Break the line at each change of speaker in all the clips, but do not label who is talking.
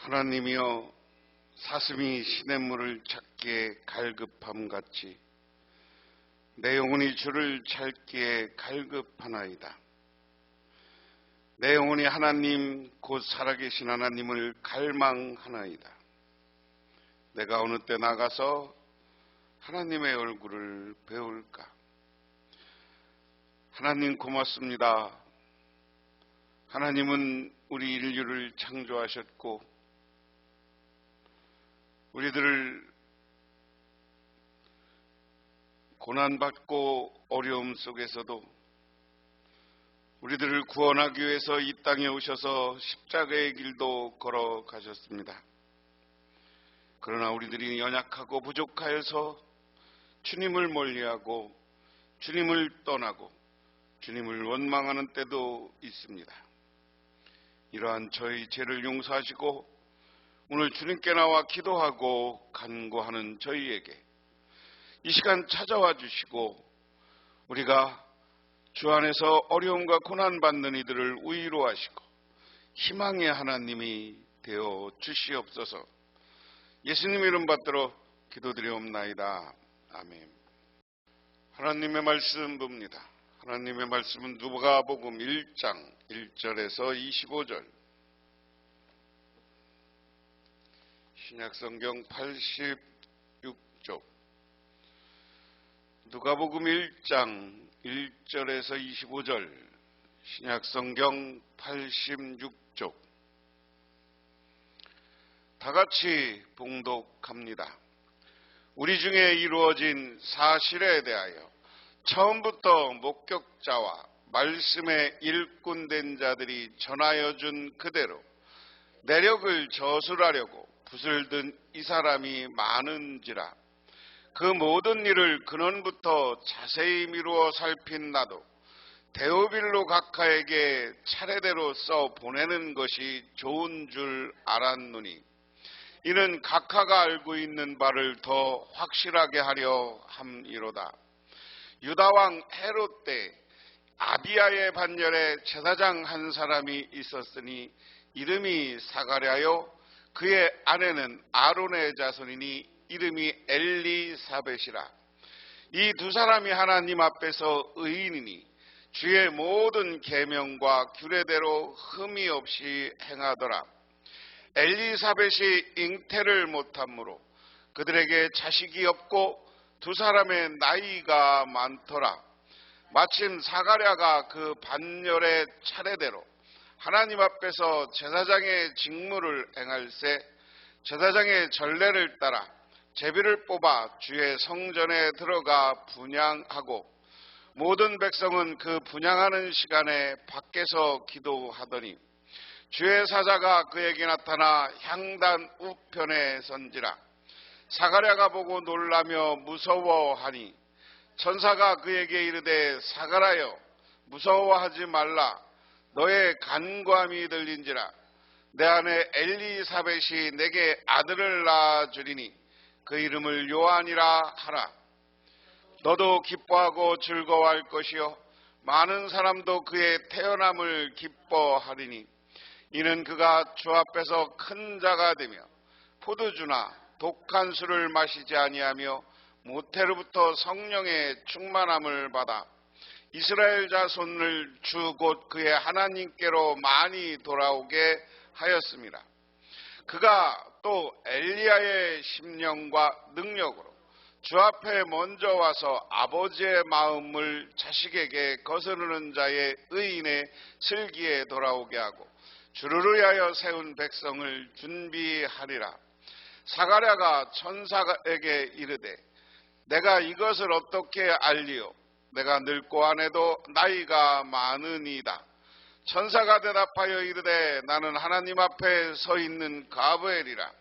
하나님이여, 사슴이 시냇물을 찾기에 갈급함 같이 내 영혼이 주를 찾기에 갈급하나이다. 내 영혼이 하나님 곧 살아계신 하나님을 갈망하나이다. 내가 어느 때 나가서 하나님의 얼굴을 배울까? 하나님 고맙습니다. 하나님은 우리 인류를 창조하셨고 우리들을 고난받고 어려움 속에서도 우리들을 구원하기 위해서 이 땅에 오셔서 십자가의 길도 걸어가셨습니다. 그러나 우리들이 연약하고 부족하여서 주님을 멀리하고 주님을 떠나고 주님을 원망하는 때도 있습니다. 이러한 저희 죄를 용서하시고 오늘 주님께 나와 기도하고 간구하는 저희에게 이 시간 찾아와 주시고 우리가 주 안에서 어려움과 고난받는 이들을 위로하시고 희망의 하나님이 되어 주시옵소서. 예수님의 이름 받들어 기도드리옵나이다. 아멘. 하나님의 말씀 봅니다. 하나님의 말씀은 누가복음 1장 1절에서 25절, 신약성경 86쪽, 누가복음 1장 1절에서 25절, 신약성경 86쪽. 다같이 봉독합니다. 우리 중에 이루어진 사실에 대하여 처음부터 목격자와 말씀에 일꾼된 자들이 전하여 준 그대로 내력을 저술하려고 붓을 든 이 사람이 많은지라. 그 모든 일을 근원부터 자세히 미루어 살핀 나도 데오빌로 각하에게 차례대로 써 보내는 것이 좋은 줄 알았노니 이는 각하가 알고 있는 바를 더 확실하게 하려 함이로다. 유다왕 헤롯 때 아비야의 반열에 제사장 한 사람이 있었으니 이름이 사가랴요, 그의 아내는 아론의 자손이니 이름이 엘리사벳이라. 이 두 사람이 하나님 앞에서 의인이니 주의 모든 계명과 규례대로 흠이 없이 행하더라. 엘리사벳이 잉태를 못함으로 그들에게 자식이 없고 두 사람의 나이가 많더라. 마침 사가랴가 그 반열의 차례대로 하나님 앞에서 제사장의 직무를 행할새 제사장의 전례를 따라 제비를 뽑아 주의 성전에 들어가 분향하고 모든 백성은 그 분향하는 시간에 밖에서 기도하더니 주의 사자가 그에게 나타나 향단 우편에 선지라. 사가랴가 보고 놀라며 무서워하니 천사가 그에게 이르되 사가랴여 무서워하지 말라. 너의 간구함이 들린지라. 내 아내 엘리사벳이 내게 아들을 낳아주리니 그 이름을 요한이라 하라. 너도 기뻐하고 즐거워할 것이요 많은 사람도 그의 태어남을 기뻐하리니 이는 그가 주 앞에서 큰 자가 되며 포도주나 독한 술을 마시지 아니하며 모태로부터 성령의 충만함을 받아 이스라엘 자손을 주 곧 그의 하나님께로 많이 돌아오게 하였습니다. 그가 또 엘리야의 심령과 능력으로 주 앞에 먼저 와서 아버지의 마음을 자식에게 거스르는 자의 의인의 슬기에 돌아오게 하고 주를 위하여 세운 백성을 준비하리라. 사가랴가 천사에게 이르되 내가 이것을 어떻게 알리오? 내가 늙고 아내도 나이가 많으니이다. 천사가 대답하여 이르되 나는 하나님 앞에 서 있는 가브엘이라.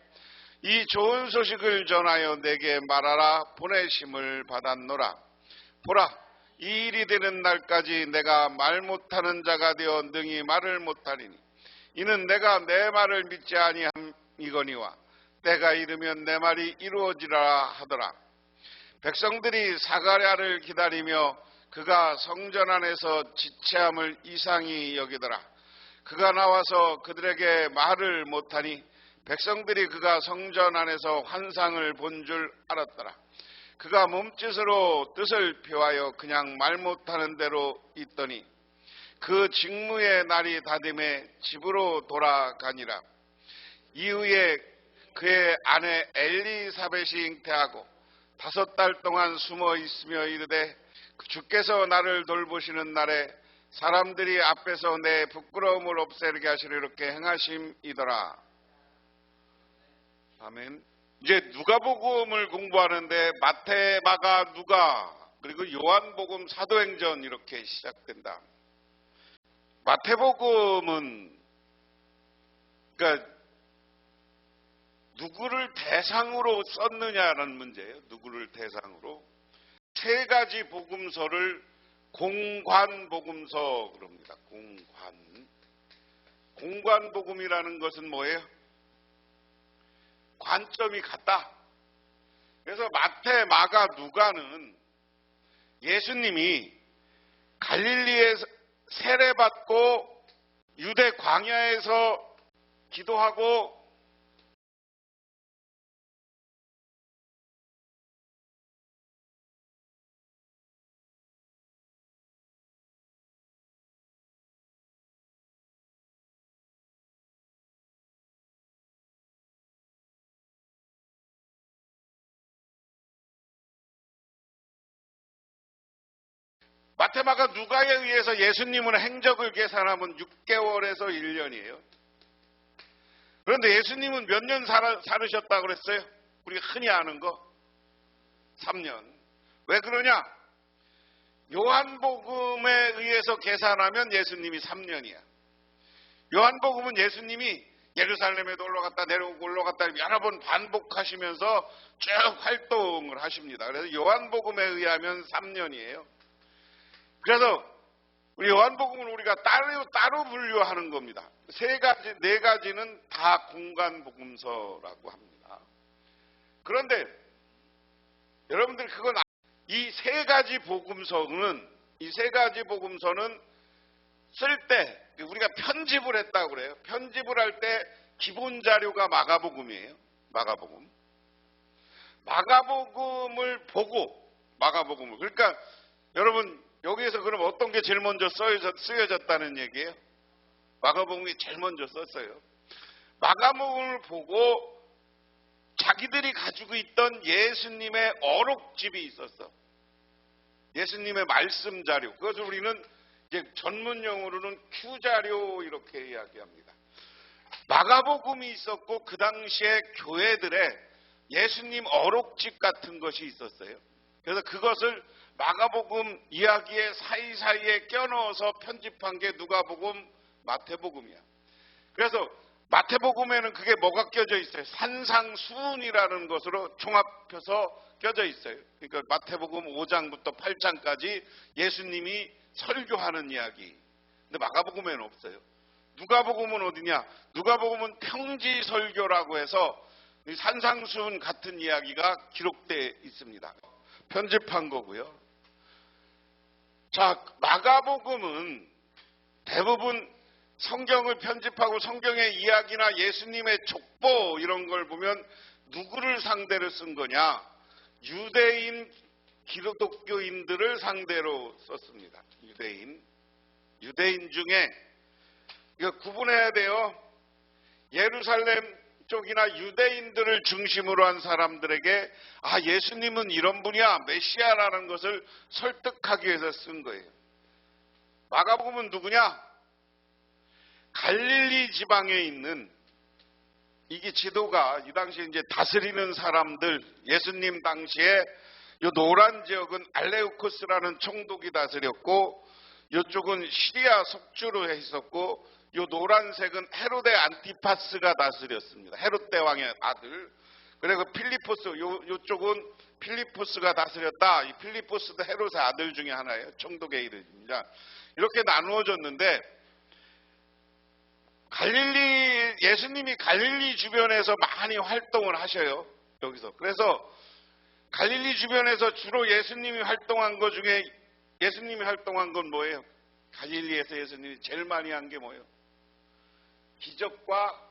이 좋은 소식을 전하여 내게 말하라. 보내심을 받았노라. 보라, 이 일이 되는 날까지 내가 말 못하는 자가 되어 능히 말을 못하리니 이는 내가 내 말을 믿지 아니함이거니와 때가 이르면 내 말이 이루어지라 하더라. 백성들이 사가랴를 기다리며 그가 성전 안에서 지체함을 이상히 여기더라. 그가 나와서 그들에게 말을 못하니 백성들이 그가 성전 안에서 환상을 본 줄 알았더라. 그가 몸짓으로 뜻을 표하여 그냥 말 못하는 대로 있더니 그 직무의 날이 다됨에 집으로 돌아가니라. 이후에 그의 아내 엘리사벳이 잉태하고 5달 동안 숨어 있으며 이르되 주께서 나를 돌보시는 날에 사람들이 앞에서 내 부끄러움을 없애게 하시려 이렇게 행하심이더라. 아멘. 이제 누가복음을 공부하는데 마태, 마가, 누가 그리고 요한복음, 사도행전 이렇게 시작된다. 마태복음은 그러니까 누구를 대상으로 썼느냐라는 문제예요. 누구를 대상으로. 3가지 복음서를 공관복음서 그럽니다. 공관복음이라는 것은 뭐예요? 관점이 같다. 그래서 마태, 마가, 누가는 예수님이 갈릴리에서 세례받고 유대 광야에서 기도하고 마태, 마가, 누가에 의해서 예수님은 행적을 계산하면 6개월에서 1년이에요. 그런데 예수님은 몇 년 살으셨다고 그랬어요? 우리가 흔히 아는 거 3년. 왜 그러냐? 요한복음에 의해서 계산하면 예수님이 3년이야. 요한복음은 예수님이 예루살렘에도 올라갔다 내려오고 올라갔다 여러 번 반복하시면서 쭉 활동을 하십니다. 그래서 요한복음에 의하면 3년이에요. 그래서 우리 요한복음을 우리가 따로 분류하는 겁니다. 4가지는 다 공관복음서라고 합니다. 그런데 여러분들 그건 이 3가지 복음서는 쓸 때 우리가 편집을 했다고 그래요. 편집을 할 때 기본 자료가 마가복음이에요. 마가복음을 보고 그러니까 여러분 여기에서 그럼 어떤 게 제일 먼저 쓰여졌다는 얘기예요? 마가복음이 제일 먼저 썼어요. 마가복음을 보고 자기들이 가지고 있던 예수님의 어록집이 있었어. 예수님의 말씀 자료. 그것을 우리는 이제 전문 용어로는 Q자료 이렇게 이야기합니다. 마가복음이 있었고 그 당시에 교회들의 예수님 어록집 같은 것이 있었어요. 그래서 그것을 마가복음 이야기의 사이사이에 껴넣어서 편집한 게 누가복음, 마태복음이야. 그래서 마태복음에는 그게 뭐가 껴져 있어요? 산상수훈이라는 것으로 종합해서 껴져 있어요. 그러니까 마태복음 5장부터 8장까지 예수님이 설교하는 이야기. 근데 마가복음에는 없어요. 누가복음은 어디냐? 누가복음은 평지설교라고 해서 산상수훈 같은 이야기가 기록되어 있습니다. 편집한 거고요. 자, 마가복음은 대부분 성경을 편집하고 성경의 이야기나 예수님의 족보 이런 걸 보면 누구를 상대로 쓴 거냐? 유대인 기독교인들을 상대로 썼습니다. 유대인 중에 이거 구분해야 돼요. 예루살렘 쪽이나 유대인들을 중심으로 한 사람들에게 예수님은 이런 분이야 메시아라는 것을 설득하기 위해서 쓴 거예요. 마가복음은 누구냐? 갈릴리 지방에 있는 이게 지도가 이 당시에 이제 다스리는 사람들 예수님 당시에 이 노란 지역은 알레우코스라는 총독이 다스렸고 이쪽은 시리아 속주로 했었고 이 노란색은 헤로데 안티파스가 다스렸습니다. 헤롯 대왕의 아들. 그리고 필리포스, 이쪽은 필리포스가 다스렸다. 이 필리포스도 헤롯의 아들 중에 하나예요. 총독의 이름입니다. 이렇게 나누어졌는데 예수님이 갈릴리 주변에서 많이 활동을 하셔요. 여기서. 그래서 갈릴리 주변에서 주로 예수님이 활동한 것 중에 예수님이 활동한 건 뭐예요? 갈릴리에서 예수님이 제일 많이 한 게 뭐예요? 기적과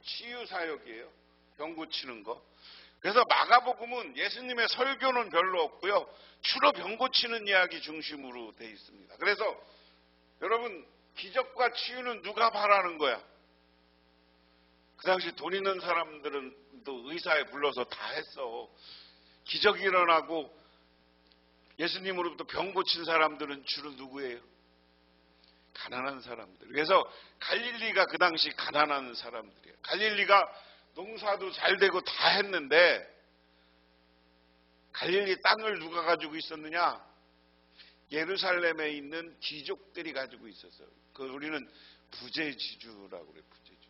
치유 사역이에요. 병 고치는 거. 그래서 마가복음은 예수님의 설교는 별로 없고요. 주로 병 고치는 이야기 중심으로 돼 있습니다. 그래서 여러분, 기적과 치유는 누가 바라는 거야? 그 당시 돈 있는 사람들은 또 의사에 불러서 다 했어. 기적이 일어나고 예수님으로부터 병 고친 사람들은 주로 누구예요? 가난한 사람들. 그래서 갈릴리가 그 당시 가난한 사람들이에요. 갈릴리가 농사도 잘 되고 다 했는데 갈릴리 땅을 누가 가지고 있었느냐? 예루살렘에 있는 귀족들이 가지고 있었어요. 그걸 우리는 부재지주라고 그래요. 부재지주.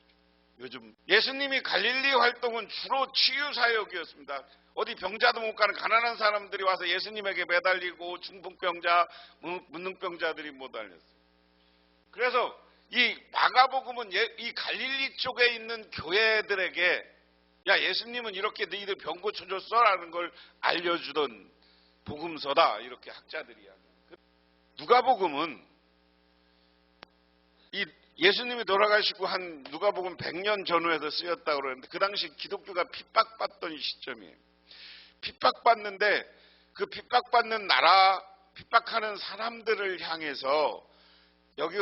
요즘 예수님이 갈릴리 활동은 주로 치유 사역이었습니다. 어디 병자도 못 가는 가난한 사람들이 와서 예수님에게 매달리고 중풍병자, 문둥병자들이 매달렸어요. 그래서 이 마가복음은 이 갈릴리 쪽에 있는 교회들에게 야, 예수님은 이렇게 너희들 병 고쳐줬어라는 걸 알려주던 복음서다, 이렇게 학자들이 이야기합니다. 누가복음은 이 예수님이 돌아가시고 한 누가복음 100년 전후에서 쓰였다고 그러는데 그 당시 기독교가 핍박받던 시점이에요. 핍박받는데 그 핍박받는 나라, 핍박하는 사람들을 향해서 여기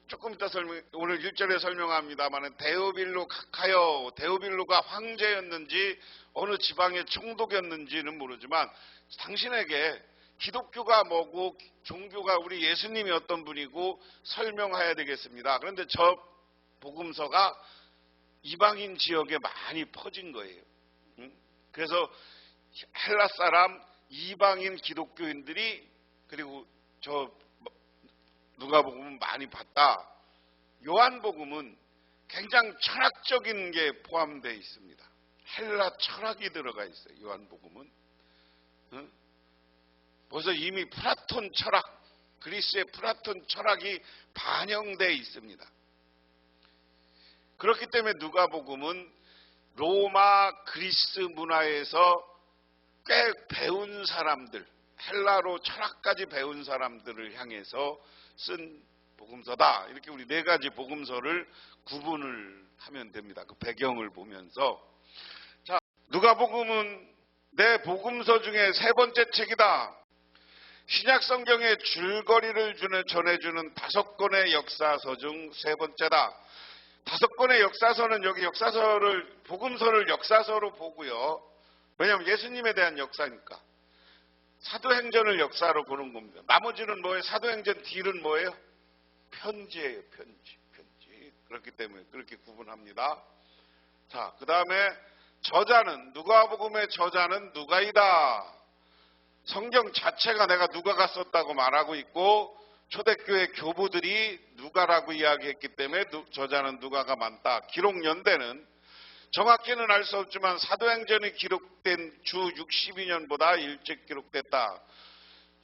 조금 이따 오늘 1절에 설명합니다만 데오빌로 각하여, 데오빌로가 황제였는지 어느 지방의 총독이었는지는 모르지만 당신에게 기독교가 뭐고 종교가 우리 예수님이 어떤 분이고 설명해야 되겠습니다. 그런데 저 복음서가 이방인 지역에 많이 퍼진 거예요. 그래서 헬라 사람, 이방인 기독교인들이 그리고 저 누가복음은 많이 봤다. 요한복음은 굉장히 철학적인 게 포함되어 있습니다. 헬라 철학이 들어가 있어요. 요한복음은. 벌써 이미 플라톤 철학, 그리스의 플라톤 철학이 반영되어 있습니다. 그렇기 때문에 누가복음은 로마, 그리스 문화에서 꽤 배운 사람들, 헬라로 철학까지 배운 사람들을 향해서 쓴 복음서다. 이렇게 우리 네 가지 복음서를 구분을 하면 됩니다. 그 배경을 보면서. 자, 누가복음은 내 복음서 중에 세 번째 책이다. 신약 성경의 줄거리를 전해주는 5권의 역사서 중 세 번째다. 5권의 역사서는 여기 복음서를 역사서로 보고요. 왜냐하면 예수님에 대한 역사니까. 사도행전을 역사로 보는 겁니다. 나머지는 뭐예요? 사도행전 뒤는 뭐예요? 편지예요. 편지. 그렇기 때문에 그렇게 구분합니다. 자, 그 다음에 저자는, 누가복음의 저자는 누가이다. 성경 자체가 내가 누가가 썼다고 말하고 있고 초대교회 교부들이 누가라고 이야기했기 때문에 저자는 누가가 많다. 기록 연대는 정확히는 알 수 없지만 사도행전이 기록된 주 62년보다 일찍 기록됐다.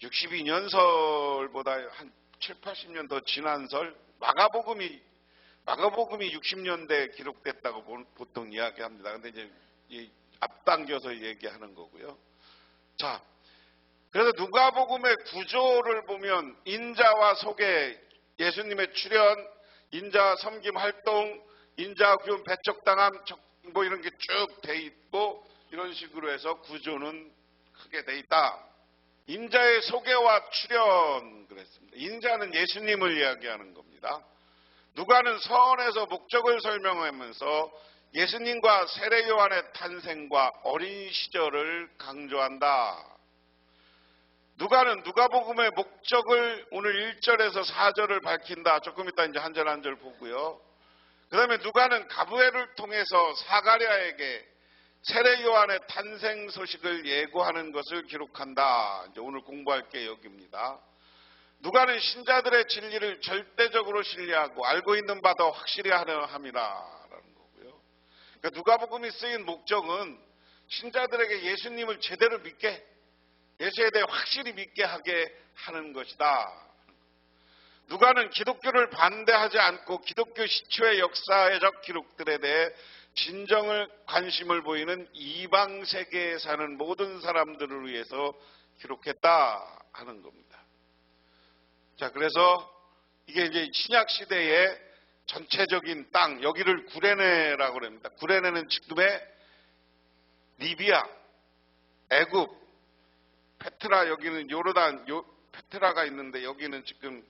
62년설보다 한 7, 80년 더 지난 설, 마가복음이 60년대에 기록됐다고 보통 이야기합니다. 근데 이제 앞당겨서 얘기하는 거고요. 자, 그래서 누가복음의 구조를 보면 인자와 소개, 예수님의 출현, 인자 섬김 활동, 인자 교훈 배척당함, 뭐 이런 게 쭉 돼 있고 이런 식으로 해서 구조는 크게 돼 있다. 인자의 소개와 출현 그랬습니다. 인자는 예수님을 이야기하는 겁니다. 누가는 서원에서 목적을 설명하면서 예수님과 세례 요한의 탄생과 어린 시절을 강조한다. 누가는 누가복음의 목적을 오늘 1절에서 4절을 밝힌다. 조금 이따 이제 한 절 한 절 보고요. 그 다음에 누가는 가브엘을 통해서 사가랴에게 세례 요한의 탄생 소식을 예고하는 것을 기록한다. 이제 오늘 공부할 게 여기입니다. 누가는 신자들의 진리를 절대적으로 신뢰하고 알고 있는 바 더 확실히 하려 함이라라는 거고요. 그러니까 누가복음이 쓰인 목적은 신자들에게 예수님을 제대로 믿게, 예수에 대해 확실히 믿게 하게 하는 것이다. 누가는 기독교를 반대하지 않고 기독교 시초의 역사적 기록들에 대해 진정을 관심을 보이는 이방 세계에 사는 모든 사람들을 위해서 기록했다 하는 겁니다. 자, 그래서 이게 이제 신약 시대에 전체적인 땅, 여기를 구레네라고 합니다. 구레네는 지금의 리비아, 애굽, 페트라, 여기는 요르단, 페트라가 있는데 여기는 지금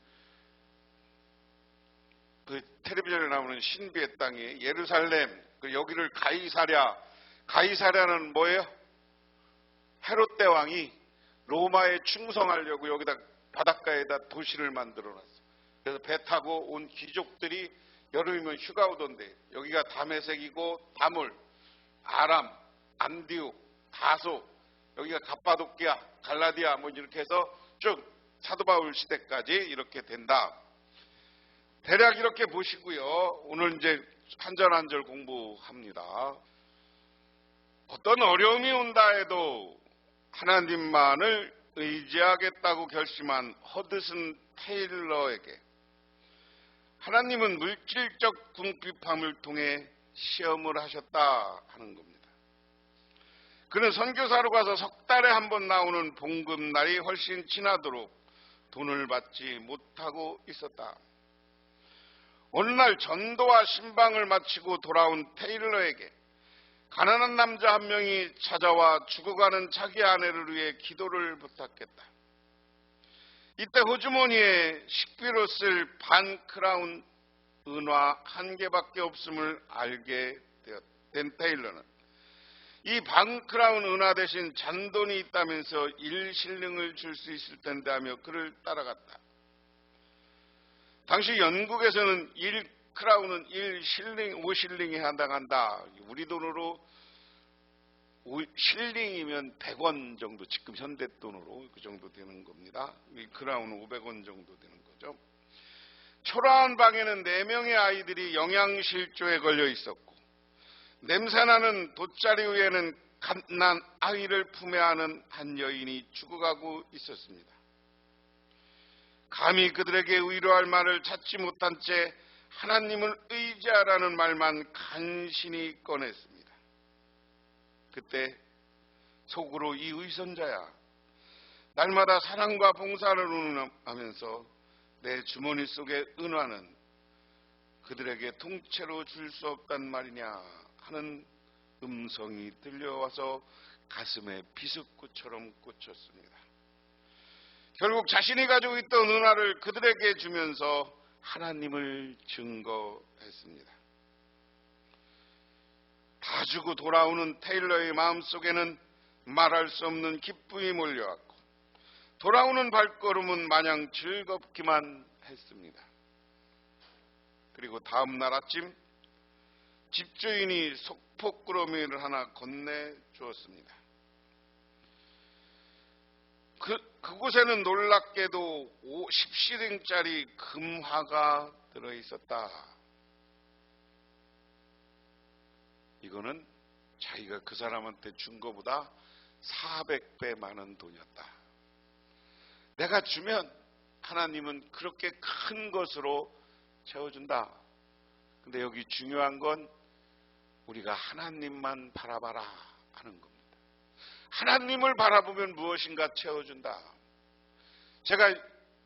그 텔레비전에 나오는 신비의 땅이 예루살렘, 여기를 가이사랴는 뭐예요? 헤롯 대왕이 로마에 충성하려고 여기다 바닷가에다 도시를 만들어놨어요. 그래서 배 타고 온 귀족들이 여름이면 휴가 오던데 여기가 다메섹이고 다물, 아람, 안디옥, 다소, 여기가 갑바도키아, 갈라디아 뭐 이렇게 해서 쭉 사도 바울 시대까지 이렇게 된다. 대략 이렇게 보시고요. 오늘 이제 한 절 한 절 공부합니다. 어떤 어려움이 온다 해도 하나님만을 의지하겠다고 결심한 허드슨 테일러에게 하나님은 물질적 궁핍함을 통해 시험을 하셨다 하는 겁니다. 그는 선교사로 가서 석 달에 한 번 나오는 봉급날이 훨씬 지나도록 돈을 받지 못하고 있었다. 어느 날 전도와 신방을 마치고 돌아온 테일러에게 가난한 남자 한 명이 찾아와 죽어가는 자기 아내를 위해 기도를 부탁했다. 이때 호주머니에 식비로 쓸 반 크라운 은화 한 개밖에 없음을 알게 된 테일러는 이 반 크라운 은화 대신 잔돈이 있다면서 1실링을 줄 수 있을 텐데 하며 그를 따라갔다. 당시 영국에서는 1크라운은 1실링, 5실링에 해당한다. 우리 돈으로 실링이면 100원 정도, 지금 현대돈으로 그 정도 되는 겁니다. 1크라운은 500원 정도 되는 거죠. 초라한 방에는 4명의 아이들이 영양실조에 걸려 있었고 냄새나는 돗자리 위에는 갓난 아이를 품에 안은 한 여인이 죽어가고 있었습니다. 감히 그들에게 위로할 말을 찾지 못한 채 하나님을 의지하라는 말만 간신히 꺼냈습니다. 그때 속으로 이 의선자야, 날마다 사랑과 봉사를 운운하면서 내 주머니 속의 은화는 그들에게 통째로 줄 수 없단 말이냐 하는 음성이 들려와서 가슴에 비석구처럼 꽂혔습니다. 결국 자신이 가지고 있던 은화를 그들에게 주면서 하나님을 증거했습니다. 다 주고 돌아오는 테일러의 마음속에는 말할 수 없는 기쁨이 몰려왔고 돌아오는 발걸음은 마냥 즐겁기만 했습니다. 그리고 다음 날 아침 집주인이 속포꾸러미를 하나 건네주었습니다. 그곳에는 놀랍게도 10실링짜리 금화가 들어있었다. 이거는 자기가 그 사람한테 준 것보다 400배 많은 돈이었다. 내가 주면 하나님은 그렇게 큰 것으로 채워준다. 근데 여기 중요한 건 우리가 하나님만 바라봐라 하는 겁니다. 하나님을 바라보면 무엇인가 채워준다. 제가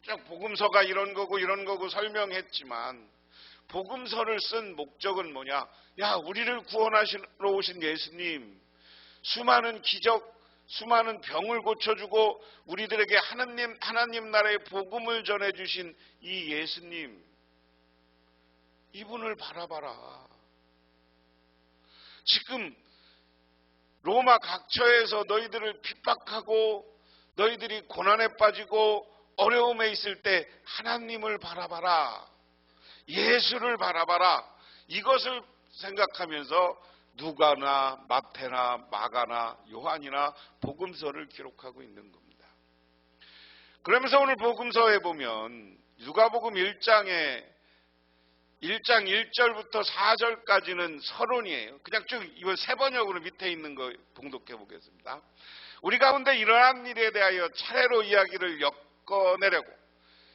쭉 복음서가 이런 거고 설명했지만 복음서를 쓴 목적은 뭐냐? 야, 우리를 구원하시러 오신 예수님, 수많은 기적, 수많은 병을 고쳐주고 우리들에게 하나님 나라의 복음을 전해주신 이 예수님, 이분을 바라봐라. 지금 로마 각처에서 너희들을 핍박하고 너희들이 고난에 빠지고 어려움에 있을 때 하나님을 바라봐라. 예수를 바라봐라. 이것을 생각하면서 누가나 마태나 마가나 요한이나 복음서를 기록하고 있는 겁니다. 그러면서 오늘 복음서에 보면 누가복음 1장 1절부터 4절까지는 서론이에요. 그냥 쭉 이번 세 번역으로 밑에 있는 거 봉독해 보겠습니다. 우리 가운데 일어난 일에 대하여 차례로 이야기를 엮어내려고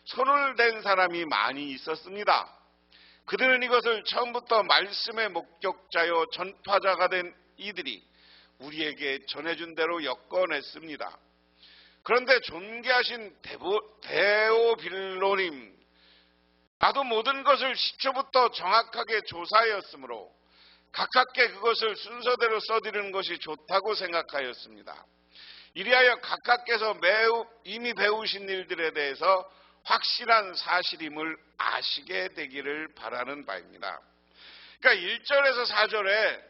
손을 댄 사람이 많이 있었습니다. 그들은 이것을 처음부터 말씀의 목격자요 전파자가 된 이들이 우리에게 전해준 대로 엮어냈습니다. 그런데 존귀하신 데오빌로님, 나도 모든 것을 시초부터 정확하게 조사하였으므로 가깝게 그것을 순서대로 써드리는 것이 좋다고 생각하였습니다. 이리하여 각각께서 이미 배우신 일들에 대해서 확실한 사실임을 아시게 되기를 바라는 바입니다. 그러니까 1절에서 4절에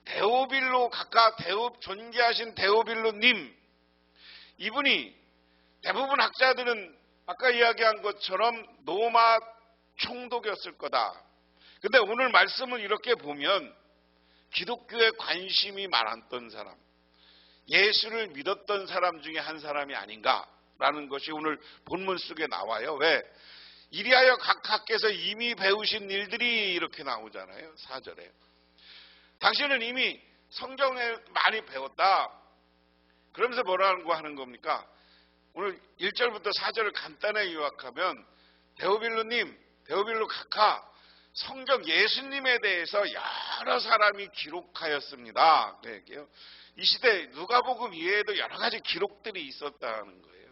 데오빌로, 각각 존귀하신 데오빌로님, 이분이 대부분 학자들은 아까 이야기한 것처럼 로마 총독이었을 거다. 근데 오늘 말씀을 이렇게 보면 기독교에 관심이 많았던 사람, 예수를 믿었던 사람 중에 한 사람이 아닌가라는 것이 오늘 본문 속에 나와요. 왜? 이리하여 각각께서 이미 배우신 일들이 이렇게 나오잖아요. 4절에. 당신은 이미 성경에 많이 배웠다. 그러면서 뭐라고 하는 겁니까? 오늘 1절부터 4절을 간단하게 요약하면 데오빌로님, 데오빌로 각하, 성경 예수님에 대해서 여러 사람이 기록하였습니다. 네, 이 시대 누가복음 이외에도 여러 가지 기록들이 있었다는 거예요.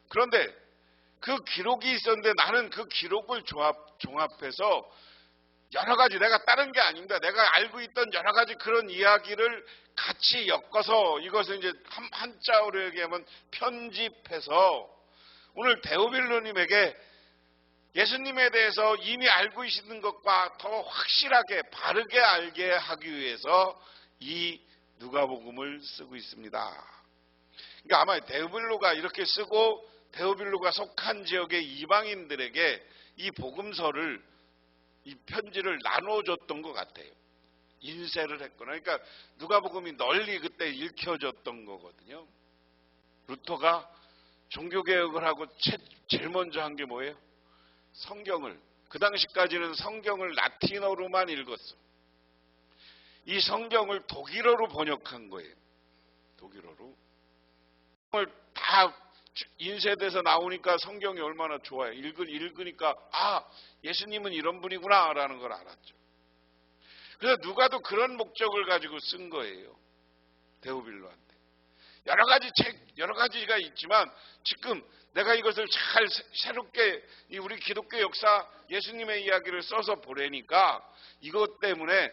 그런데 그 기록이 있었는데 나는 그 기록을 종합해서 여러 가지, 내가 다른 게 아닙니다. 내가 알고 있던 여러 가지 그런 이야기를 같이 엮어서 이것을 이제 한자어로 얘기하면 편집해서 오늘 데오빌로님에게 예수님에 대해서 이미 알고 계시는 것과 더 확실하게 바르게 알게 하기 위해서 이 누가복음을 쓰고 있습니다. 그러니까 아마 데오빌로가 이렇게 쓰고 데오빌로가 속한 지역의 이방인들에게 이 복음서를, 이 편지를 나눠줬던 것 같아요. 인쇄를 했거나. 그러니까 누가복음이 널리 그때 읽혀졌던 거거든요. 루터가 종교개혁을 하고 제일 먼저 한 게 뭐예요? 성경을, 그 당시까지는 성경을 라틴어로만 읽었어. 이 성경을 독일어로 번역한 거예요. 독일어로. 성경을 다 인쇄돼서 나오니까 성경이 얼마나 좋아요. 읽으니까 아, 예수님은 이런 분이구나 라는 걸 알았죠. 그래서 누가도 그런 목적을 가지고 쓴 거예요. 데오빌로한테. 여러 가지 책, 여러 가지가 있지만 지금 내가 이것을 잘 새롭게 우리 기독교 역사 예수님의 이야기를 써서 보내니까 이것 때문에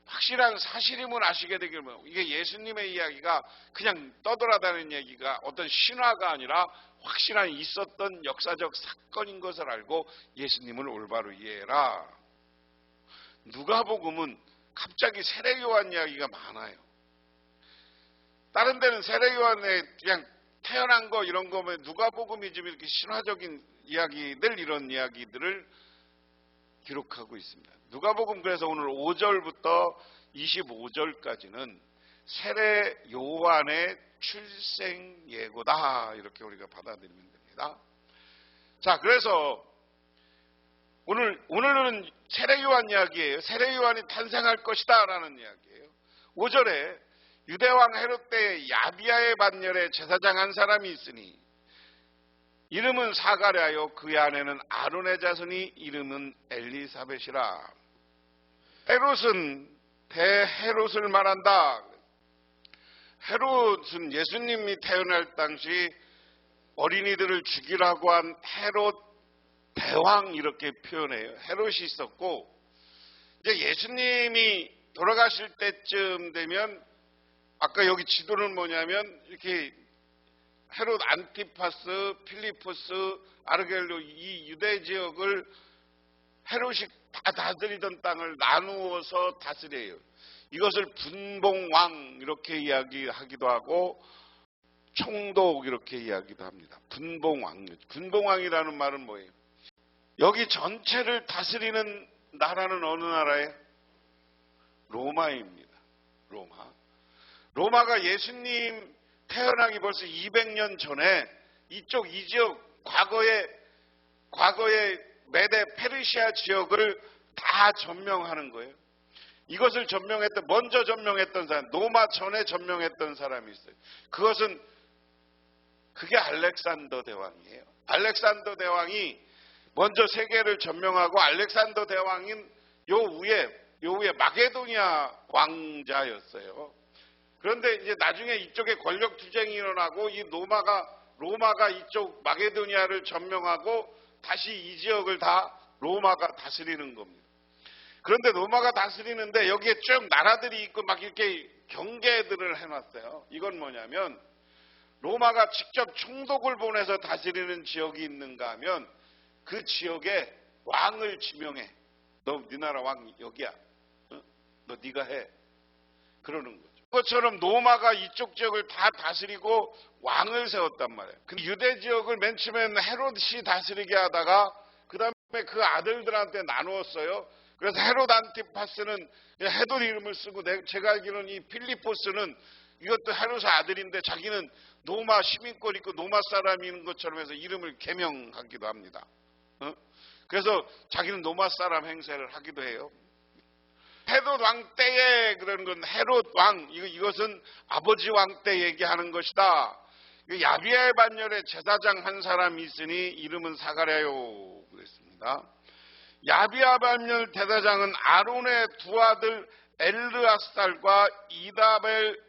확실한 사실임을 아시게 되길, 이게 예수님의 이야기가 그냥 떠돌아다니는 얘기가 어떤 신화가 아니라 확실한 있었던 역사적 사건인 것을 알고 예수님을 올바로 이해해라. 누가복음은 갑자기 세례요한 이야기가 많아요. 다른 데는 세례요한의 그냥 태어난 거 이런 거면 누가복음이 좀 이렇게 신화적인 이야기들, 이런 이야기들을 기록하고 있습니다. 누가복음 그래서 오늘 5절부터 25절까지는 세례 요한의 출생 예고다, 이렇게 우리가 받아들이면 됩니다. 자, 그래서 오늘은 세례 요한 이야기예요. 세례 요한이 탄생할 것이다 라는 이야기예요. 5절에 유대왕 헤롯 때 야비야의 반열에 제사장 한 사람이 있으니 이름은 사가랴요 그의 아내는 아론의 자손이 이름은 엘리사벳이라. 헤롯은 대헤롯을 말한다. 헤롯은 예수님이 태어날 당시 어린이들을 죽이라고 한 헤롯 대왕, 이렇게 표현해요. 헤롯이 있었고, 이제 예수님이 돌아가실 때쯤 되면 아까 여기 지도는 뭐냐면 이렇게 헤롯 안티파스, 필리포스, 아르겔로 이 유대 지역을 헤롯이 다 다스리던 땅을 나누어서 다스려요. 이것을 분봉왕 이렇게 이야기하기도 하고 총독 이렇게 이야기도 합니다. 분봉왕. 분봉왕이라는 말은 뭐예요? 여기 전체를 다스리는 나라는 어느 나라예요? 로마입니다. 로마가 예수님 태어나기 벌써 200년 전에 이 지역 과거의 메데 페르시아 지역을 다 점령하는 거예요. 이것을 먼저 점령했던 사람, 로마 전에 점령했던 사람이 있어요. 그게 알렉산더 대왕이에요. 알렉산더 대왕이 먼저 세계를 점령하고, 알렉산더 대왕인 요 위에 마게도니아 왕자였어요. 그런데 이제 나중에 이쪽에 권력 투쟁이 일어나고 이 로마가 이쪽 마게도니아를 점령하고 다시 이 지역을 다 로마가 다스리는 겁니다. 그런데 로마가 다스리는데 여기에 쭉 나라들이 있고 막 이렇게 경계들을 해놨어요. 이건 뭐냐면 로마가 직접 총독을 보내서 다스리는 지역이 있는가 하면 그 지역에 왕을 지명해. 너 네 나라 왕 여기야. 너 네가 해. 그러는 거죠. 그것처럼 로마가 이쪽 지역을 다 다스리고 왕을 세웠단 말이에요. 근데 유대 지역을 맨 처음에는 헤롯이 다스리게 하다가 그 다음에 그 아들들한테 나누었어요. 그래서 헤롯 안티파스는 헤롯 이름을 쓰고 제가 알기로는 이 필리포스는 이것도 헤롯의 아들인데 자기는 로마 시민권 있고 로마 사람인 것처럼 해서 이름을 개명하기도 합니다. 그래서 자기는 로마 사람 행세를 하기도 해요. 헤롯 왕 때에 그런 건 헤롯 왕 이것은 아버지 왕 때 얘기하는 것이다. 야비아의 반열에 제사장 한 사람이 있으니 이름은 사가랴요 그랬습니다. 야비아 반열 제사장은 아론의 두 아들 엘르아살과 이다벨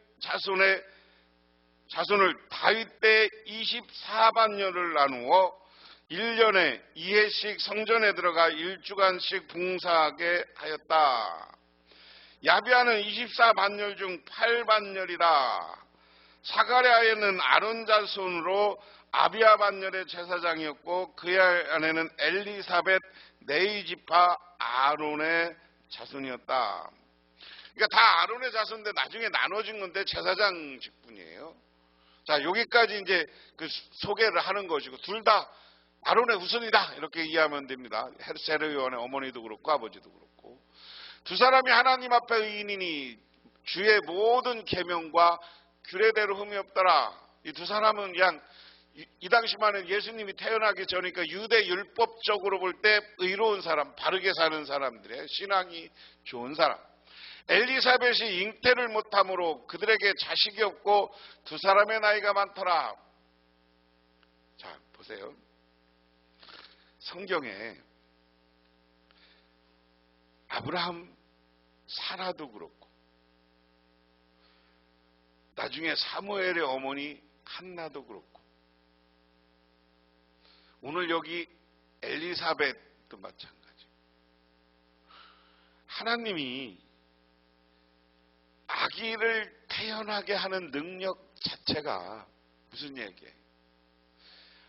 자손을 다윗 때 24반열을 나누어 1년에 2회씩 성전에 들어가 1주간씩 봉사하게 하였다. 야비아는 24반열 중 8반열이라. 사가랴에는 아론 자손으로 아비아 반열의 제사장이었고 그의 아내는 엘리사벳 네이지파 아론의 자손이었다. 그러니까 다 아론의 자손인데 나중에 나눠진 건데 제사장 직분이에요. 자, 여기까지 이제 그 소개를 하는 것이고 둘 다 아론의 후손이다 이렇게 이해하면 됩니다. 세르요한의 어머니도 그렇고 아버지도 그렇고 두 사람이 하나님 앞에 의인이니 주의 모든 계명과 규례대로 흠이 없더라. 이 두 사람은 그냥 이 당시만은 예수님이 태어나기 전이니까 유대 율법적으로 볼 때 의로운 사람, 바르게 사는 사람들의 신앙이 좋은 사람. 엘리사벳이 잉태를 못함으로 그들에게 자식이 없고 두 사람의 나이가 많더라. 자, 보세요. 성경에 아브라함, 사라도 그렇고 나중에 사무엘의 어머니 한나도 그렇고 오늘 여기 엘리사벳도 마찬가지. 하나님이 아기를 태어나게 하는 능력 자체가 무슨 얘기예요?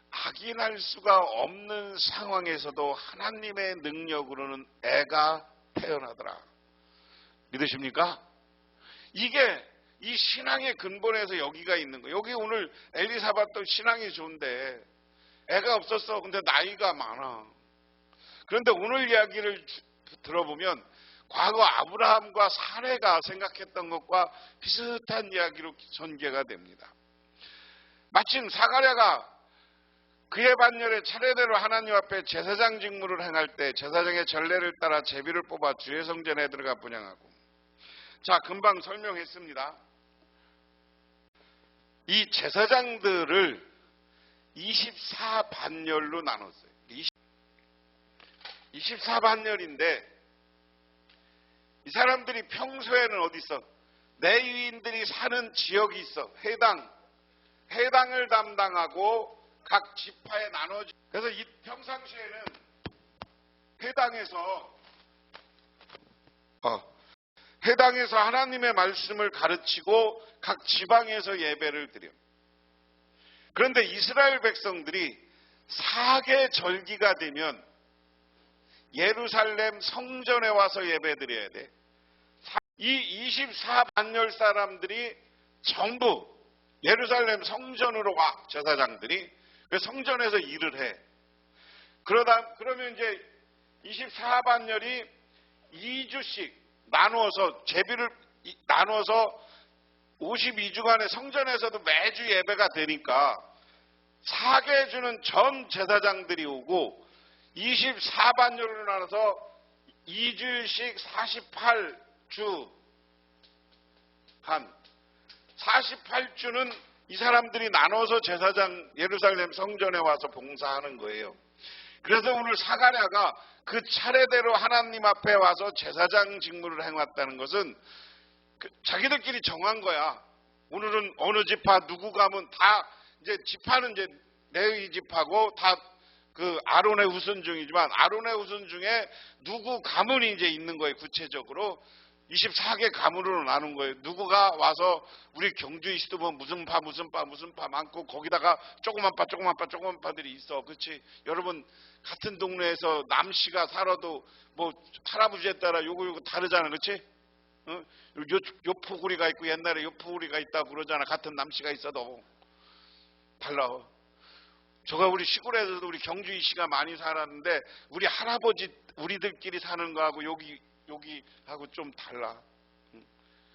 아기 날 수가 없는 상황에서도 하나님의 능력으로는 애가 태어나더라. 믿으십니까? 이게 이 신앙의 근본에서 여기가 있는 거예요. 여기 오늘 엘리사벳도 신앙이 좋은데 애가 없었어. 근데 나이가 많아. 그런데 오늘 이야기를 들어보면 과거 아브라함과 사레가 생각했던 것과 비슷한 이야기로 전개가 됩니다. 마침 사가랴가 그의 반열에 차례대로 하나님 앞에 제사장 직무를 행할 때 제사장의 전례를 따라 제비를 뽑아 주의 성전에 들어가 분향하고. 자, 금방 설명했습니다. 이 제사장들을 24반열로 나눴어요. 24반열인데 이 사람들이 평소에는 어디 있어? 레위인들이 사는 지역이 있어. 해당을 담당하고 각 지파에 나눠지. 그래서 이 평상시에는 해당에서 하나님의 말씀을 가르치고 각 지방에서 예배를 드려. 그런데 이스라엘 백성들이 사계 절기가 되면 예루살렘 성전에 와서 예배 드려야 돼. 이 24반열 사람들이 전부 예루살렘 성전으로 와. 제사장들이 성전에서 일을 해. 그러면 이제 24반열이 2주씩 나누어서 제비를 나누어서 52주간의 성전에서도 매주 예배가 되니까 사계주는 전 제사장들이 오고 24반열로 나눠서 2주씩 48주 한 48주는 이 사람들이 나눠서 제사장 예루살렘 성전에 와서 봉사하는 거예요. 그래서 오늘 사가랴가 그 차례대로 하나님 앞에 와서 제사장 직무를 행했다는 것은 자기들끼리 정한 거야. 오늘은 어느 지파 누구 가면 다 이제 지파는 이제 레위 지파고 다 그 아론의 후손 중이지만 아론의 후손 중에 누구 가문이 이제 있는 거예요. 구체적으로 24개 가문으로 나눈 거예요. 누구가 와서 우리 경주에 있으면 무슨 파 많고 거기다가 조그만 파들이 있어. 그렇지? 여러분 같은 동네에서 남씨가 살아도 뭐 할아버지에 따라 요거 다르잖아. 그렇지? 어? 요 포구리가 있고 옛날에 요 포구리가 있다고 그러잖아. 같은 남씨가 있어도 달라. 저가 우리 시골에서도 우리 경주 이씨가 많이 살았는데 우리 할아버지 우리들끼리 사는 거하고 여기하고 좀 달라.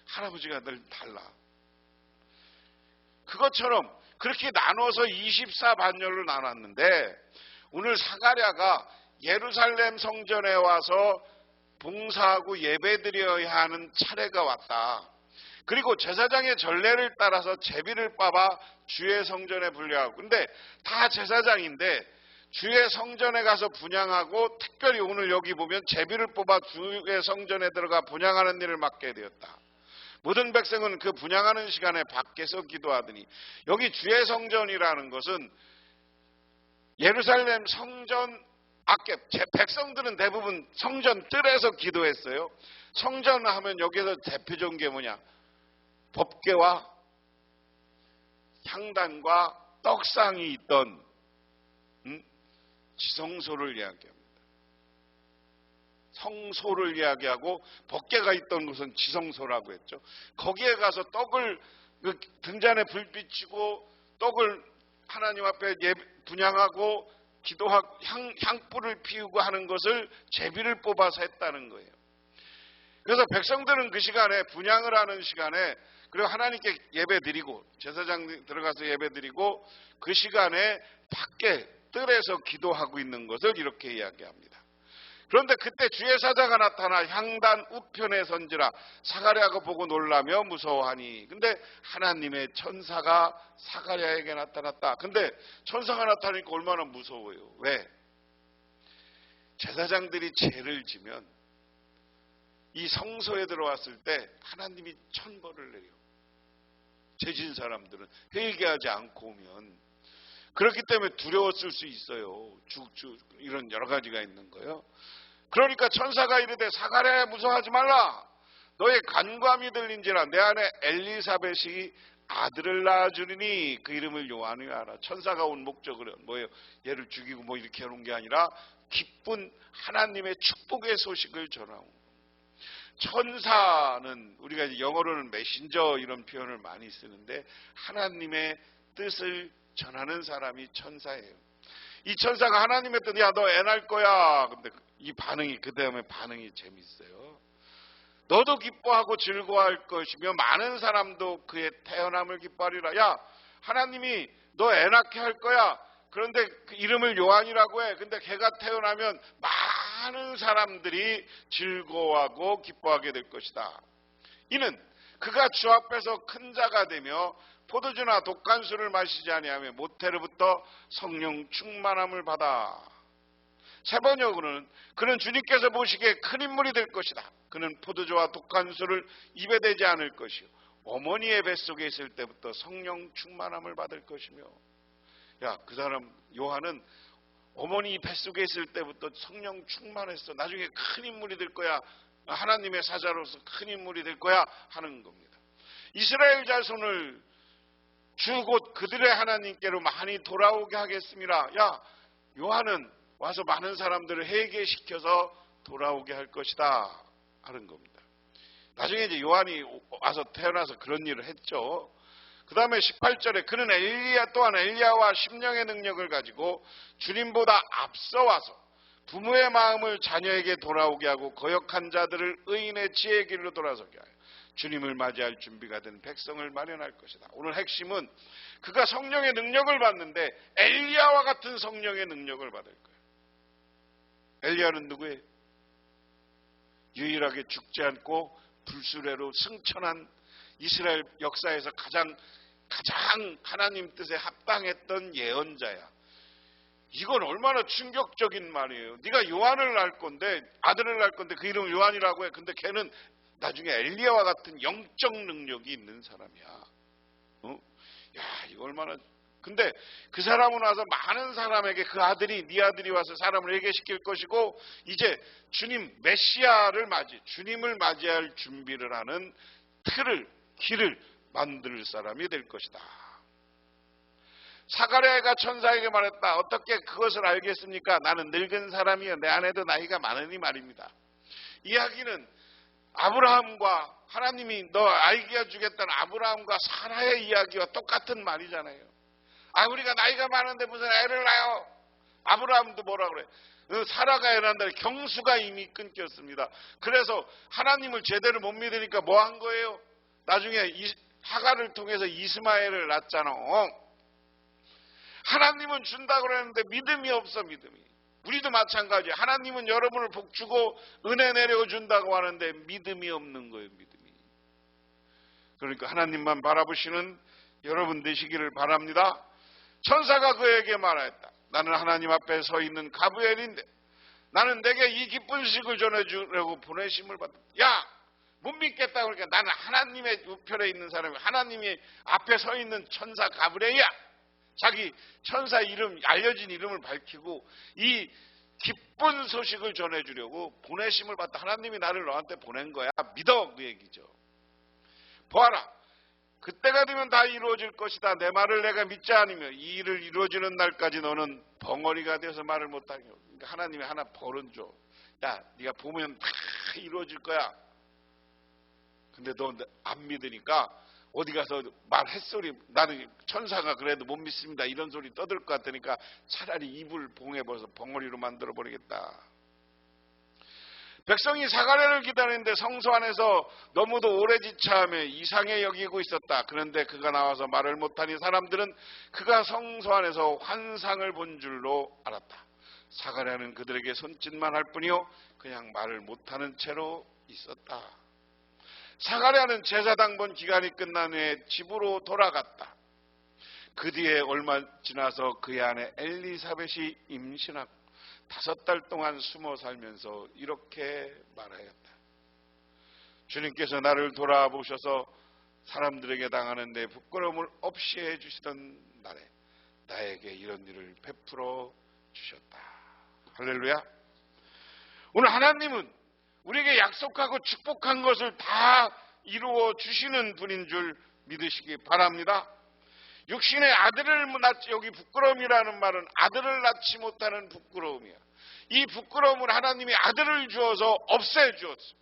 할아버지가 늘 달라. 그것처럼 그렇게 나눠서 24반열로 나눴는데 오늘 사가랴가 예루살렘 성전에 와서 봉사하고 예배드려야 하는 차례가 왔다. 그리고 제사장의 전례를 따라서 제비를 뽑아 주의 성전에 분려하고, 근데 다 제사장인데 주의 성전에 가서 분향하고, 특별히 오늘 여기 보면 제비를 뽑아 주의 성전에 들어가 분향하는 일을 맡게 되었다. 모든 백성은 그 분향하는 시간에 밖에서 기도하더니, 여기 주의 성전이라는 것은 예루살렘 성전 앞에 백성들은 대부분 성전 뜰에서 기도했어요. 성전 하면 여기서 대표적인 게 뭐냐? 법궤와 향단과 떡상이 있던 지성소를 이야기합니다. 성소를 이야기하고 법궤가 있던 곳은 지성소라고 했죠. 거기에 가서 떡을 등잔에 불 비추고 떡을 하나님 앞에 분향하고 기도하고 향불을 피우고 하는 것을 제비를 뽑아서 했다는 거예요. 그래서 백성들은 그 시간에 분향을 하는 시간에 그리고 하나님께 예배드리고 제사장 들어가서 예배드리고 그 시간에 밖에 뜰에서 기도하고 있는 것을 이렇게 이야기합니다. 그런데 그때 주의 사자가 나타나 향단 우편에 선지라 사가랴가 보고 놀라며 무서워하니, 근데 하나님의 천사가 사가랴에게 나타났다. 근데 천사가 나타나니까 얼마나 무서워요. 왜? 제사장들이 죄를 지면 이 성소에 들어왔을 때 하나님이 천벌을 내려. 죄진 사람들은 회개하지 않고 오면. 그렇기 때문에 두려웠을 수 있어요. 이런 여러 가지가 있는 거예요. 그러니까 천사가 이르되 사가랴 무서워하지 말라. 너의 간구함이 들린지라 내 안에 엘리사벳이 아들을 낳아주리니 그 이름을 요한이라 하라. 천사가 온 목적은 뭐예요? 얘를 죽이고 뭐 이렇게 해놓은 게 아니라 기쁜 하나님의 축복의 소식을 전하고. 천사는 우리가 이제 영어로는 메신저 이런 표현을 많이 쓰는데 하나님의 뜻을 전하는 사람이 천사예요. 이 천사가 하나님의 뜻, 야 너 애 낳을 거야. 근데 이 반응이 그 다음에 반응이 재밌어요. 너도 기뻐하고 즐거워할 것이며 많은 사람도 그의 태어남을 기뻐하리라. 야 하나님이 너 애 낳게 할 거야. 그런데 그 이름을 요한이라고 해. 근데 걔가 태어나면 많은 사람들이 즐거워하고 기뻐하게 될 것이다. 이는 그가 주 앞에서 큰 자가 되며 포도주나 독간술을 마시지 아니하며 모태로부터 성령 충만함을 받아. 세 번역으로는 그는 주님께서 보시기에 큰 인물이 될 것이다. 그는 포도주와 독간술을 입에 대지 않을 것이요 어머니의 뱃속에 있을 때부터 성령 충만함을 받을 것이며. 야, 그 사람 요한은 어머니 뱃속에 있을 때부터 성령 충만했어. 나중에 큰 인물이 될 거야. 하나님의 사자로서 큰 인물이 될 거야 하는 겁니다. 이스라엘 자손을 주 곧 그들의 하나님께로 많이 돌아오게 하겠습니다. 야, 요한은 와서 많은 사람들을 회개시켜서 돌아오게 할 것이다 하는 겁니다. 나중에 이제 요한이 와서 태어나서 그런 일을 했죠. 그 다음에 18절에 그는 엘리야와 심령의 능력을 가지고 주님보다 앞서 와서 부모의 마음을 자녀에게 돌아오게 하고 거역한 자들을 의인의 지혜의 길로 돌아서게 하여 주님을 맞이할 준비가 된 백성을 마련할 것이다. 오늘 핵심은 그가 성령의 능력을 받는데 엘리야와 같은 성령의 능력을 받을 거예요. 엘리야는 누구예요? 유일하게 죽지 않고 불수레로 승천한 이스라엘 역사에서 가장 하나님 뜻에 합당했던 예언자야. 이건 얼마나 충격적인 말이에요. 네가 요한을 낳을 건데, 아들을 낳을 건데 그 이름을 요한이라고 해. 근데 걔는 나중에 엘리야와 같은 영적 능력이 있는 사람이야. 야, 이거 얼마나 근데 그 사람은 와서 많은 사람에게 그 아들이 네 아들이 와서 사람을 회개시킬 것이고 이제 주님 메시아를 주님을 맞이할 준비를 하는 길을 만들 사람이 될 것이다. 사가랴가 천사에게 말했다. 어떻게 그것을 알겠습니까? 나는 늙은 사람이여 내 아내도 나이가 많으니 말입니다. 이야기는 아브라함과 하나님이 너 알게 주겠다는 아브라함과 사라의 이야기와 똑같은 말이잖아요. 우리가 나이가 많은데 무슨 애를 낳아요? 아브라함도 뭐라 그래? 사라가 애 낳는다. 경수가 이미 끊겼습니다. 그래서 하나님을 제대로 못 믿으니까 뭐 한 거예요? 나중에 하갈을 통해서 이스마엘을 낳았잖아. 하나님은 준다고 그랬는데 믿음이 없어. 우리도 마찬가지야. 하나님은 여러분을 복주고 은혜 내려준다고 하는데 믿음이 없는 거예요. 그러니까 하나님만 바라보시는 여러분 되시기를 바랍니다. 천사가 그에게 말하였다. 나는 하나님 앞에 서 있는 가브리엘인데 나는 내게 이 기쁜 소식을 전해주려고 보내심을 받았다. 못 믿겠다. 그러니까 나는 하나님의 우편에 있는 사람이 하나님이 앞에 서 있는 천사 가브리엘이야. 자기 천사 이름, 알려진 이름을 밝히고 이 기쁜 소식을 전해주려고 보내심을 받다. 하나님이 나를 너한테 보낸 거야. 믿어. 그 얘기죠. 보아라. 그때가 되면 다 이루어질 것이다. 내 말을 내가 믿지 않으며 이 일을 이루어지는 날까지 너는 벙어리가 되어서 말을 못하게. 그러니까 하나님이 하나 벌은 줘. 네가 보면 다 이루어질 거야. 근데 너 안 믿으니까 어디 가서 햇소리 나는 천사가 그래도 못 믿습니다 이런 소리 떠들 것 같으니까 차라리 입을 봉해버려서 벙어리로 만들어 버리겠다. 백성이 사가랴를 기다리는데 성소 안에서 너무도 오래 지체하며 이상해 여기고 있었다. 그런데 그가 나와서 말을 못하니 사람들은 그가 성소 안에서 환상을 본 줄로 알았다. 사가랴는 그들에게 손짓만 할 뿐이요 그냥 말을 못하는 채로 있었다. 사가랴는 제사당번 기간이 끝난 후에 집으로 돌아갔다. 그 뒤에 얼마 지나서 그의 아내 엘리사벳이 임신하고 5달 동안 숨어 살면서 이렇게 말하였다. 주님께서 나를 돌아보셔서 사람들에게 당하는 내 부끄러움을 없이 해주시던 날에 나에게 이런 일을 베풀어 주셨다. 할렐루야. 오늘 하나님은 우리에게 약속하고 축복한 것을 다 이루어 주시는 분인 줄 믿으시기 바랍니다. 육신의 아들을 낳지, 여기 부끄러움이라는 말은 아들을 낳지 못하는 부끄러움이야. 이 부끄러움을 하나님이 아들을 주어서 없애주었어.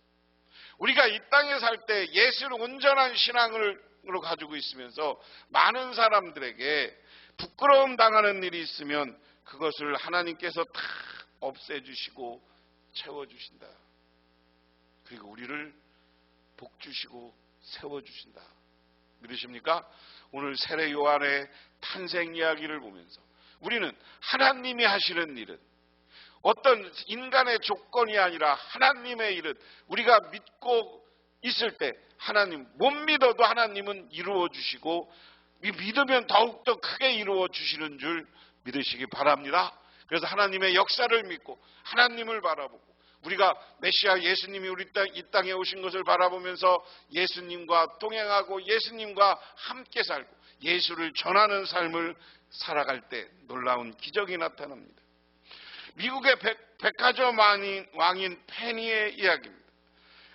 우리가 이 땅에 살 때 예수를 온전한 신앙으로 가지고 있으면서 많은 사람들에게 부끄러움 당하는 일이 있으면 그것을 하나님께서 다 없애주시고 채워주신다. 그리고 우리를 복주시고 세워주신다. 믿으십니까? 오늘 세례 요한의 탄생 이야기를 보면서 우리는 하나님이 하시는 일은 어떤 인간의 조건이 아니라 하나님의 일은 우리가 믿고 있을 때 하나님, 못 믿어도 하나님은 이루어 주시고 믿으면 더욱더 크게 이루어 주시는 줄 믿으시기 바랍니다. 그래서 하나님의 역사를 믿고 하나님을 바라보고 우리가 메시아 예수님이 이 땅에 오신 것을 바라보면서 예수님과 동행하고 예수님과 함께 살고 예수를 전하는 삶을 살아갈 때 놀라운 기적이 나타납니다. 미국의 백화점 왕인 페니의 이야기입니다.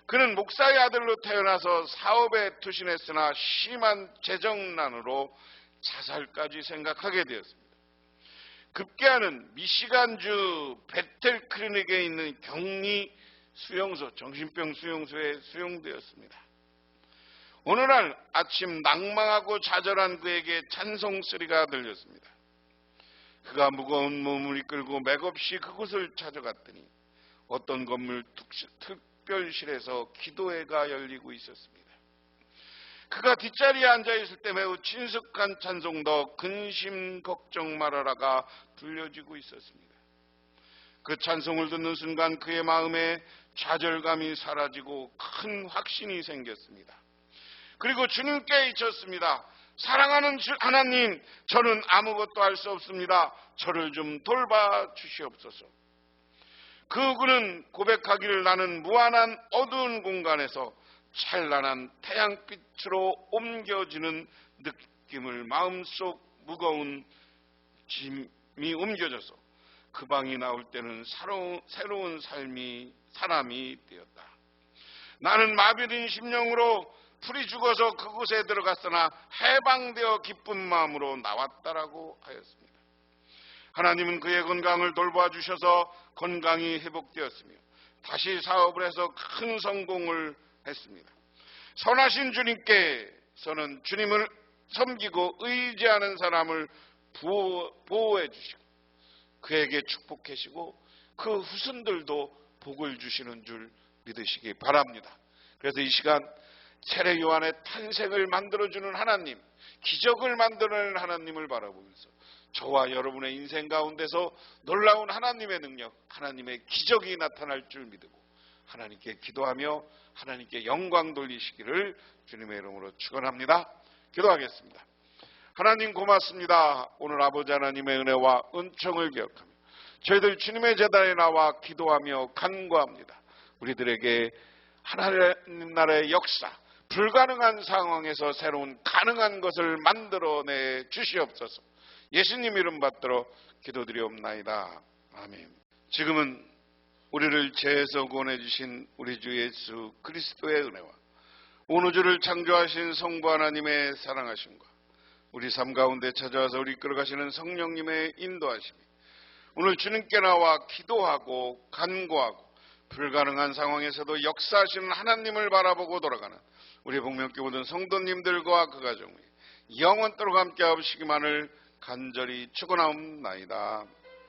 그는 목사의 아들로 태어나서 사업에 투신했으나 심한 재정난으로 자살까지 생각하게 되었습니다. 급기야는 미시간주 베텔 클리닉에 있는 격리 수용소, 정신병 수용소에 수용되었습니다. 어느 날 아침 낭망하고 좌절한 그에게 찬송 소리가 들렸습니다. 그가 무거운 몸을 이끌고 맥없이 그곳을 찾아갔더니 어떤 건물 특별실에서 기도회가 열리고 있었습니다. 그가 뒷자리에 앉아있을 때 매우 친숙한 찬송도 근심 걱정 말아라가 들려지고 있었습니다. 그 찬송을 듣는 순간 그의 마음에 좌절감이 사라지고 큰 확신이 생겼습니다. 그리고 주님께 잊혔습니다. 사랑하는 하나님, 저는 아무것도 할 수 없습니다. 저를 좀 돌봐 주시옵소서. 그는 고백하기를 나는 무한한 어두운 공간에서 찬란한 태양빛으로 옮겨지는 느낌을 마음속 무거운 짐이 옮겨져서 그 방이 나올 때는 새로운 사람이 되었다. 나는 마비된 심령으로 풀이 죽어서 그곳에 들어갔으나 해방되어 기쁜 마음으로 나왔다라고 하였습니다. 하나님은 그의 건강을 돌봐 주셔서 건강이 회복되었으며 다시 사업을 해서 큰 성공을 했습니다. 선하신 주님께서는 주님을 섬기고 의지하는 사람을 보호해 주시고 그에게 축복하시고 그 후손들도 복을 주시는 줄 믿으시기 바랍니다. 그래서 이 시간 세례 요한의 탄생을 만들어주는 하나님, 기적을 만들어내는 하나님을 바라보면서 저와 여러분의 인생 가운데서 놀라운 하나님의 능력, 하나님의 기적이 나타날 줄 믿고 하나님께 기도하며 하나님께 영광 돌리시기를 주님의 이름으로 축원합니다. 기도하겠습니다. 하나님 고맙습니다. 오늘 아버지 하나님의 은혜와 은총을 기억하며 저희들 주님의 제단에 나와 기도하며 간구합니다. 우리들에게 하나님 나라의 역사, 불가능한 상황에서 새로운 가능한 것을 만들어내 주시옵소서. 예수님 이름 받들어 기도드리옵나이다. 아멘. 지금은 우리를 죄에서 구원해 주신 우리 주 예수 그리스도의 은혜와 온 우주를 창조하신 성부 하나님의 사랑하심과 우리 삶 가운데 찾아와서 우리 이끌어가시는 성령님의 인도하심이 오늘 주님께 나와 기도하고 간구하고 불가능한 상황에서도 역사하시는 하나님을 바라보고 돌아가는 우리 복명교 모든 성도님들과 그 가정이 영원토록 함께 하시기만을 간절히 축원하옵나이다.